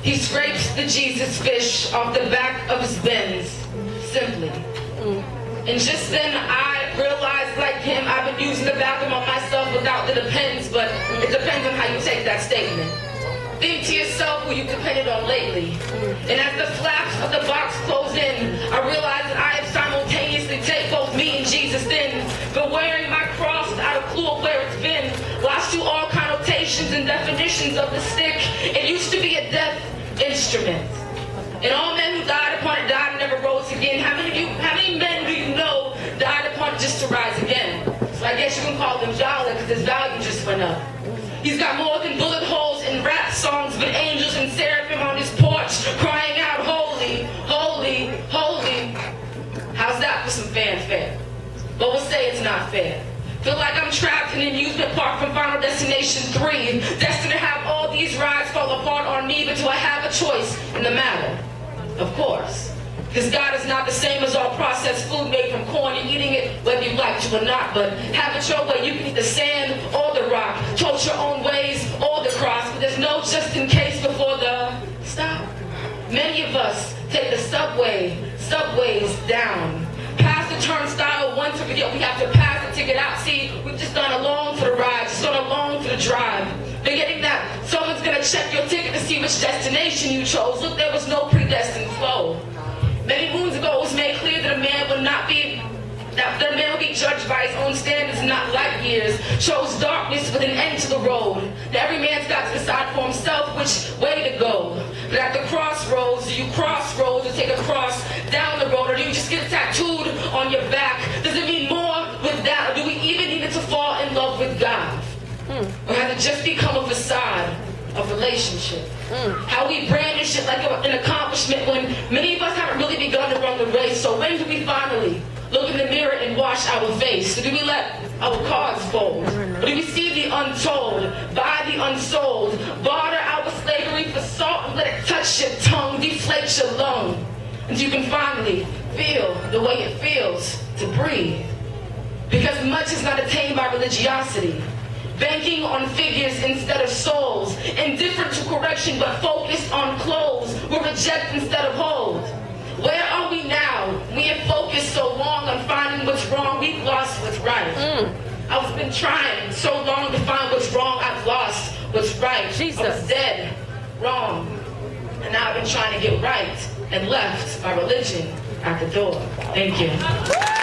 He scrapes the Jesus fish off the back of his Benz, simply. And just then I realized, like him, I've been using the bathroom on myself without the depends, but it depends on how you take that statement. Think to yourself who you've depended on lately. And as the flaps of the box close in, I realize that I have simultaneously take both me and Jesus in, but wearing my cross without a clue of where it's been, lost to all connotations and definitions of the stick. It used to be a death instrument. And all men who died upon it died and never rose again. How many men do you know died upon it just to rise again? So I guess you can call them jolly because his value just went up. He's got more than bullet holes in rap songs, but angels and seraphim on his porch crying out, holy, holy, holy. How's that for some fanfare? But we'll say it's not fair. Feel like I'm trapped in an amusement park from Final Destination 3, destined to have all these rides fall apart on me, but do I have a choice in the matter? Of course. Because God is not the same as all processed food made from corn. You're eating it whether you like to or not, but have it your way. You can eat the sand or the rock, tote your own ways or the cross, but there's no just in case before the stop. Many of us take the subways down. Past the turnstile once, but yet we have to pass the ticket out. See, we've just gone along for the ride, just gone along for the drive. Forgetting that someone's gonna check your ticket to see which destination you chose. Look, there was no predestined flow. Many moons ago, it was made clear that a man would be judged by his own standards and not light years. Chose darkness with an end to the road. Now every man's got to decide for himself which way to go. But at the crossroads, do you cross roads or take a cross down the road, or do you just get it tattooed on your back? Does it mean more with that, or do we even need it to fall in love with God? Or has it just become a facade of relationship? How we brandish it like an accomplishment when many of us haven't really begun to run the race. So when do we finally look in the mirror and wash our face? Or do we let our cards fold? Or do we see the untold, buy the unsold, barter our slavery for salt and let it touch your tongue, deflate your lung, and you can finally feel the way it feels to breathe? Because much is not attained by religiosity. Banking on figures instead of souls, indifferent to correction but focused on clothes, we reject instead of hold. Where are we now? We have focused so long on finding what's wrong, we've lost what's right. I've been trying so long to find what's wrong, I've lost what's right. Jesus. I was dead wrong, and now I've been trying to get right and left my religion at the door. Thank you.